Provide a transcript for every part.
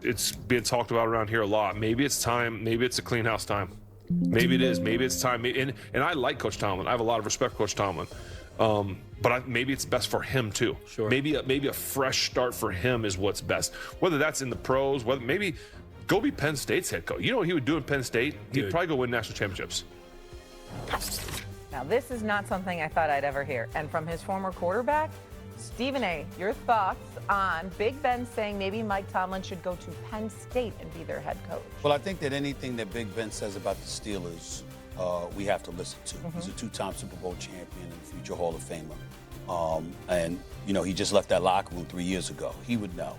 it's being talked about around here a lot. Maybe it's time. Maybe it's a clean house time. Maybe it is. Maybe it's time. And I like Coach Tomlin. I have a lot of respect for Coach Tomlin. But maybe it's best for him too. Sure. Maybe a fresh start for him is what's best. Whether that's in the pros, whether maybe go be Penn State's head coach. You know what he would do in Penn State? He'd probably go win national championships. Now, this is not something I thought I'd ever hear. And from his former quarterback, Stephen A., your thoughts on Big Ben saying maybe Mike Tomlin should go to Penn State and be their head coach? Well, I think that anything that Big Ben says about the Steelers, we have to listen to. He's a two-time Super Bowl champion and future Hall of Famer. And, you know, he just left that locker room 3 years ago. He would know.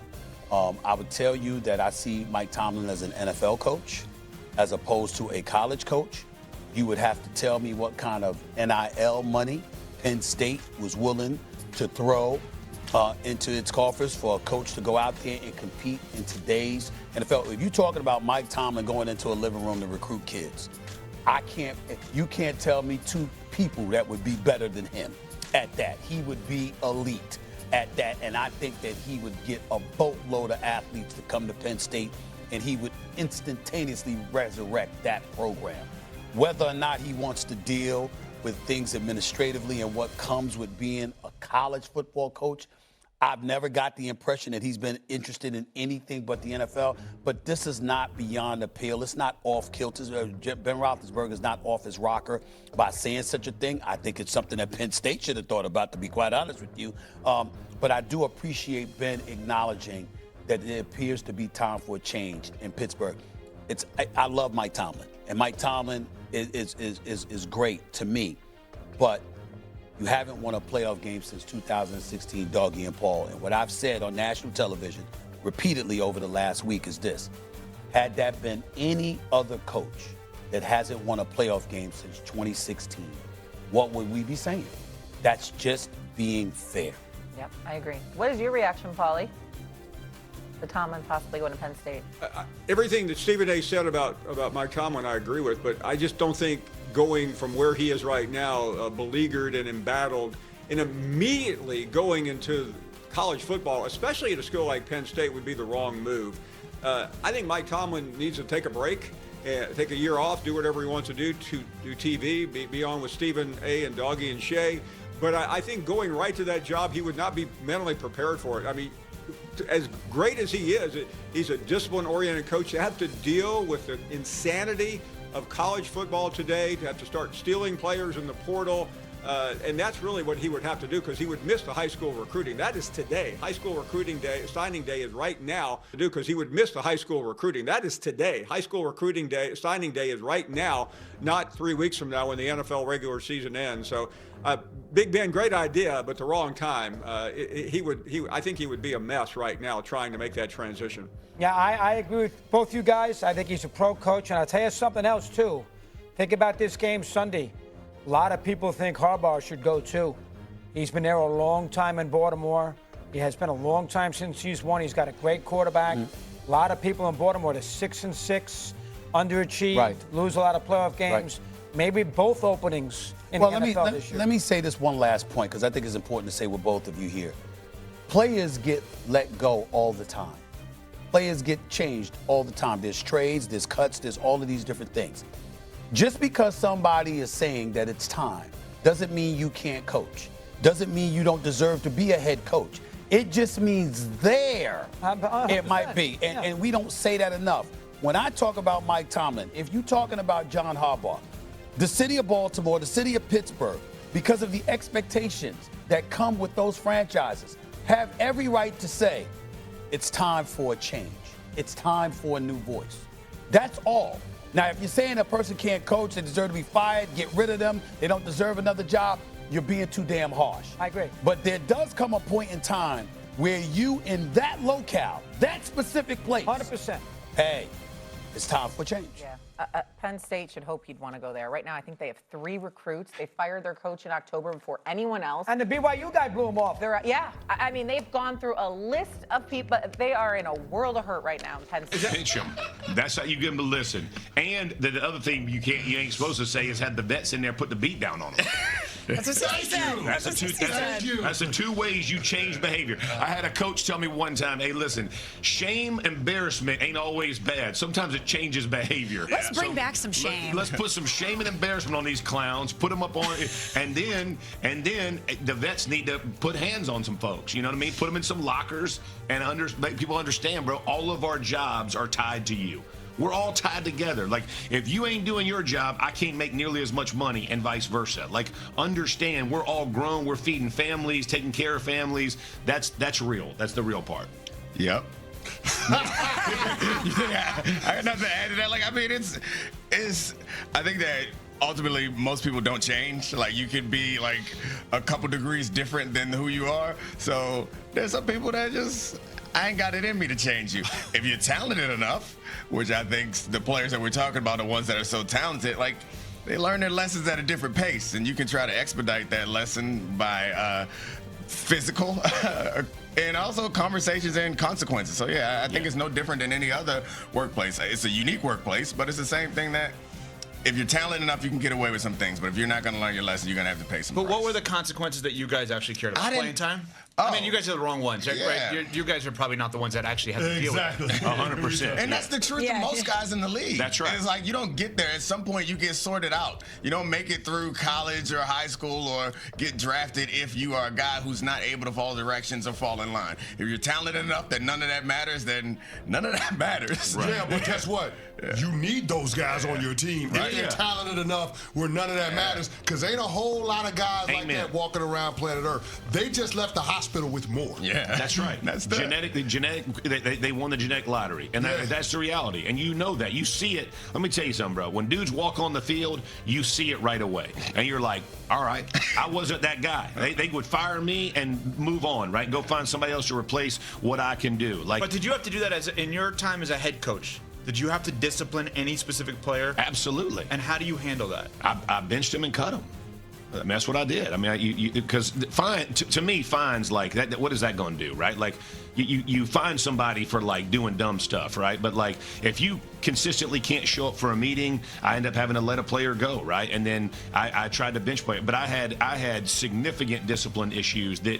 I would tell you that I see Mike Tomlin as an NFL coach as opposed to a college coach. You would have to tell me what kind of NIL money Penn State was willing to throw into its coffers for a coach to go out there and compete in today's NFL. If you're talking about Mike Tomlin going into a living room to recruit kids, you can't tell me two people that would be better than him at that. He would be elite at that, and I think that he would get a boatload of athletes to come to Penn State, and he would instantaneously resurrect that program. Whether or not he wants to deal with things administratively and what comes with being a college football coach, I've never got the impression that he's been interested in anything but the NFL. But this is not beyond the pale. It's not off kilter. Ben Roethlisberger is not off his rocker by saying such a thing. I think it's something that Penn State should have thought about, to be quite honest with you. But I do appreciate Ben acknowledging that it appears to be time for a change in Pittsburgh. I love Mike Tomlin, and Mike Tomlin is great to me, but you haven't won a playoff game since 2016, Doggy and Paul. And what I've said on national television repeatedly over the last week is this: had that been any other coach that hasn't won a playoff game since 2016, what would we be saying? That's just being fair. Yep, I agree. What is your reaction, Paulie? The Tomlin possibly going to Penn State. Everything that Stephen A. said about Mike Tomlin, I agree with, but I just don't think going from where he is right now, beleaguered and embattled, and immediately going into college football, especially at a school like Penn State, would be the wrong move. I think Mike Tomlin needs to take a break, take a year off, do whatever he wants to do TV, be on with Stephen A. and Doggy and Shay. But I think going right to that job, he would not be mentally prepared for it. I mean, as great as he is, he's a discipline-oriented coach. To have to deal with the insanity of college football today, to have to start stealing players in the portal, and that's really what he would have to do, because he would miss the high school recruiting. That is today. High school recruiting day, signing day is right now to do, because he would miss the high school recruiting. That is today. High school recruiting day, signing day is right now, not 3 weeks from now when the NFL regular season ends. So, Big Ben, great idea, but the wrong time. I think he would be a mess right now trying to make that transition. Yeah, I agree with both you guys. I think he's a pro coach, and I'll tell you something else too. Think about this game Sunday. A lot of people think Harbaugh should go too. He's been there a long time in Baltimore. He has been a long time since he's won. He's got a great quarterback. A lot of people in Baltimore, they're 6-6, underachieved, lose a lot of playoff games. Maybe both openings in the NFL this year. Let me say this one last point, because I think it's important to say with both of you here. Players get let go all the time. Players get changed all the time. There's trades, there's cuts, there's all of these different things. Just because somebody is saying that it's time doesn't mean you can't coach. Doesn't mean you don't deserve to be a head coach. It just means it might be. And we don't say that enough. When I talk about Mike Tomlin, if you're talking about John Harbaugh, the city of Baltimore, the city of Pittsburgh, because of the expectations that come with those franchises, have every right to say, it's time for a change. It's time for a new voice. That's all. Now, if you're saying a person can't coach, they deserve to be fired, get rid of them, they don't deserve another job, you're being too damn harsh. I agree. But there does come a point in time where you, in that locale, that specific place, 100%. Hey, it's time for change. Yeah. Penn State should hope you'd want to go there. Right now, I think they have 3 recruits. They fired their coach in October before anyone else. And the BYU guy blew them off. I mean, they've gone through a list of people. They are in a world of hurt right now in Penn State. Pinch them. That's how you get them to listen. And the other thing you ain't supposed to say is have the vets in there put the beat down on them. That's what he said. That's the two ways you change behavior. I had a coach tell me one time, hey, listen, shame, embarrassment ain't always bad. Sometimes it changes behavior. Let's bring back some shame. Let's put some shame and embarrassment on these clowns, put them up on, and then the vets need to put hands on some folks. You know what I mean? Put them in some lockers and make people understand, bro, all of our jobs are tied to you. We're all tied together. Like, if you ain't doing your job, I can't make nearly as much money, and vice versa. Like, understand, we're all grown. We're feeding families, taking care of families. That's real. That's the real part. Yep. I got nothing to add to that. Like, I mean, it's. I think that ultimately most people don't change. Like, you could be like a couple degrees different than who you are. So there's some people that just, I ain't got it in me to change you. If you're talented enough, which I think the players that we're talking about are ones that are so talented, like, they learn their lessons at a different pace, and you can try to expedite that lesson by physical and also conversations and consequences. So yeah, I think it's no different than any other workplace. It's a unique workplace, but it's the same thing that if you're talented enough, you can get away with some things. But if you're not going to learn your lesson, you're going to have to pay some price. What were the consequences that you guys actually cared about? Playing time? I mean, you guys are the wrong ones, right? Yeah. You guys are probably not the ones that actually have to deal with it. 100%. And that's the truth of most guys in the league. That's right. It's like you don't get there. At some point, you get sorted out. You don't make it through college or high school or get drafted if you are a guy who's not able to follow directions or fall in line. If you're talented enough that none of that matters, then none of that matters. Right. Yeah, but guess what? You need those guys on your team. Right. If they're talented enough where none of that matters, because ain't a whole lot of guys like that walking around planet Earth. They just left the hospital with more. Yeah, that's right. That's genetic. They won the genetic lottery, and that's the reality. And you know that. You see it. Let me tell you something, bro. When dudes walk on the field, you see it right away, and you're like, all right, I wasn't that guy. They would fire me and move on, right? Go find somebody else to replace what I can do. Like, but did you have to do that in your time as a head coach? Did you have to discipline any specific player? Absolutely. And how do you handle that? I benched him and cut him. I mean, that's what I did. I mean, because to me, fines like that. What is that going to do, right? Like, you fine somebody for like doing dumb stuff, right? But like, if you consistently can't show up for a meeting, I end up having to let a player go, right? And then I tried to bench play, but I had significant discipline issues that.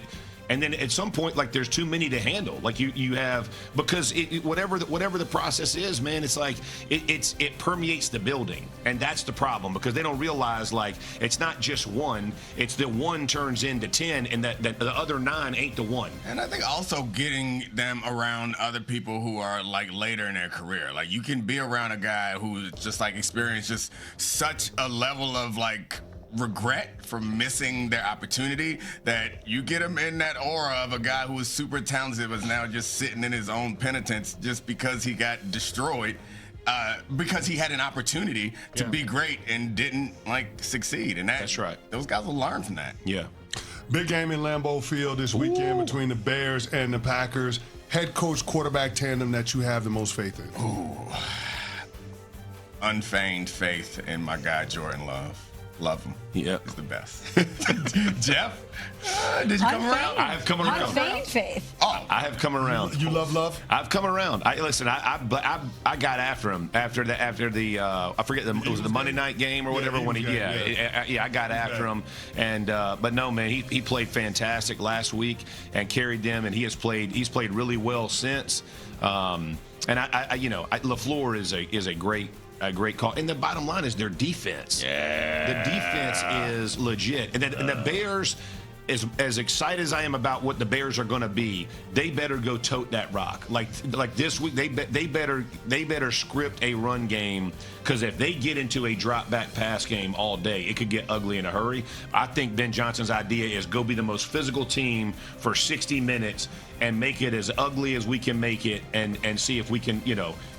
And then at some point, like, there's too many to handle. Like, you have, because whatever the process is, man, it's like it permeates the building, and that's the problem, because they don't realize, like, it's not just one. It's that one turns into 10, and that the other 9 ain't the one. And I think also getting them around other people who are like later in their career. Like, you can be around a guy who just like experienced just such a level of like regret for missing their opportunity that you get him in that aura of a guy who was super talented but is now just sitting in his own penitence just because he got destroyed because he had an opportunity to be great and didn't like succeed. And that's right. Those guys will learn from that. Yeah. Big game in Lambeau Field this weekend between the Bears and the Packers. Head coach quarterback tandem that you have the most faith in. Ooh. Unfeigned faith in my guy Jordan Love. Love him. Yeah. He's the best. Jeff, did you come around? I have come around. Unfeigned faith. Oh, I have come around. You love Love? I've come around. I got after him after the I forget it was the Monday night game or whatever when I got after him, and but no, man, he played fantastic last week and carried them, and he's played really well since. And LaFleur is a great call. And the bottom line is their defense. Yeah. The defense is legit. And the Bears, as excited as I am about what the Bears are going to be, they better go tote that rock. Like this week, they better script a run game, because if they get into a drop back pass game all day, it could get ugly in a hurry. I think Ben Johnson's idea is go be the most physical team for 60 minutes and make it as ugly as we can make it, and see if we can,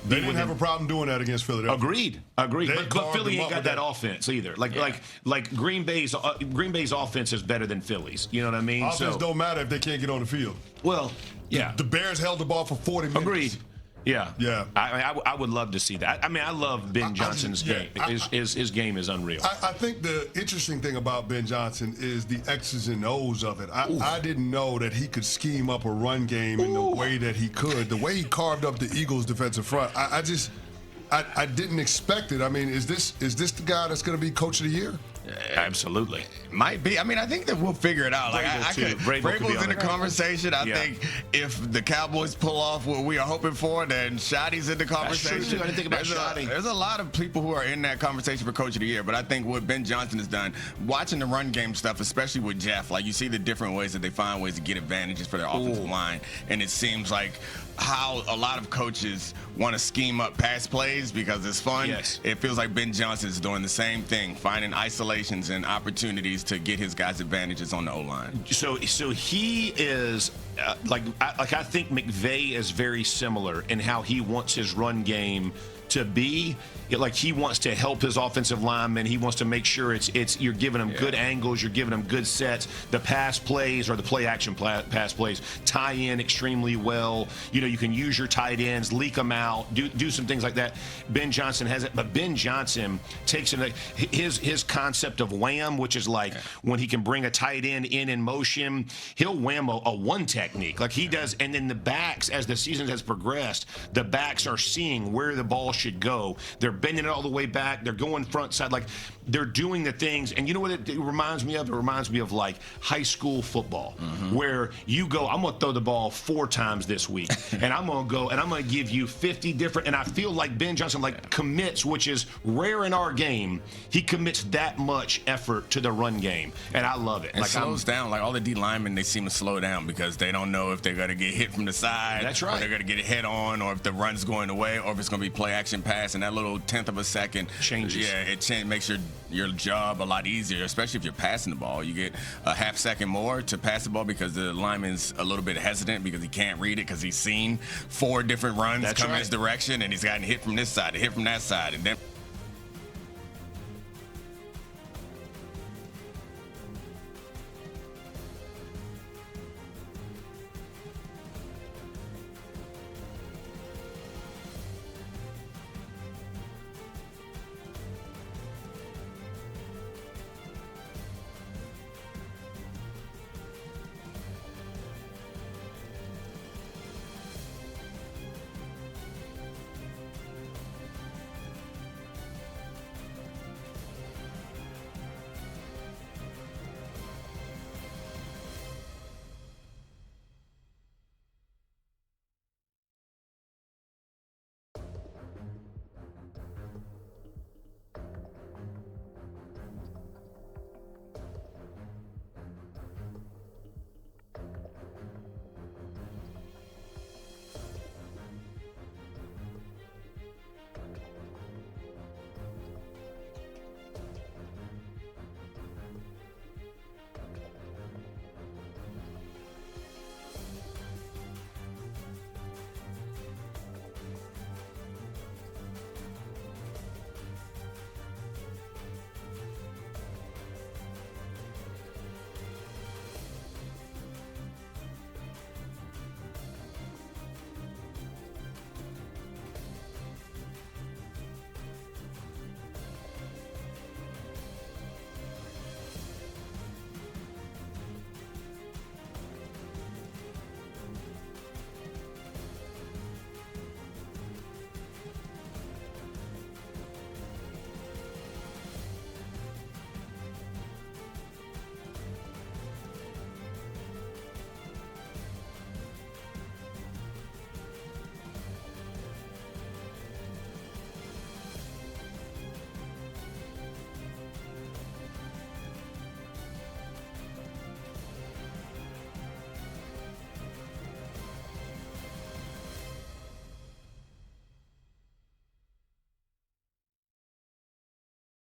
they didn't have a problem doing that against Philadelphia. Agreed. But Philly ain't got that offense either. Like Green Bay's offense is better than Philly's. You know what I mean? Offense don't matter if they can't get on the field. Well, yeah. The Bears held the ball for 40 minutes. Agreed. Yeah. Yeah. I would love to see that. I mean, I love Ben Johnson's game. His game is unreal. I think the interesting thing about Ben Johnson is the X's and O's of it. I didn't know that he could scheme up a run game in the way that he could. The way he carved up the Eagles' defensive front, I didn't expect it. I mean, is this the guy that's going to be Coach of the Year? Absolutely. Might be. I mean, I think that we'll figure it out. Like, Vrabel's in the conversation. I think if the Cowboys pull off what we are hoping for, then Shotty's in the conversation. That's true, too. I didn't think about Shotty. There's a lot of people who are in that conversation for Coach of the Year, but I think what Ben Johnson has done, watching the run game stuff, especially with Jeff, like you see the different ways that they find ways to get advantages for their offensive line, and it seems like how a lot of coaches want to scheme up pass plays because it's fun. Yes. It feels like Ben Johnson is doing the same thing, finding isolations and opportunities to get his guys advantages on the O-line. So he is I think McVay is very similar in how he wants his run game to be. Like he wants to help his offensive linemen. He wants to make sure it's you're giving them good angles, you're giving them good sets. The pass plays or the play action pass plays tie in extremely well. You know, you can use your tight ends, leak them out, do some things like that. Ben Johnson has it, but Ben Johnson takes his concept of wham, which is like when he can bring a tight end in motion, he'll wham a one technique like he does, and then the backs, as the season has progressed, the backs are seeing where the ball should go. They're bending it all the way back. They're going front side. Like they're doing the things. And you know what it reminds me of? It reminds me of like high school football, where you go, I'm going to throw the ball 4 times this week. And I'm going to go and I'm going to give you 50 different. And I feel like Ben Johnson commits, which is rare in our game. He commits that much effort to the run game. And I love it. It slows down. Like all the D linemen, they seem to slow down because they don't know if they're going to get hit from the side. That's right. Or they're going to get it head on, or if the run's going away, or if it's going to be play action pass. And that little 1/10 of a second changes. Yeah, it makes your job a lot easier, especially if you're passing the ball. You get a half second more to pass the ball because the lineman's a little bit hesitant because he can't read it because he's seen 4 different runs come in his direction and he's gotten hit from this side, hit from that side, and then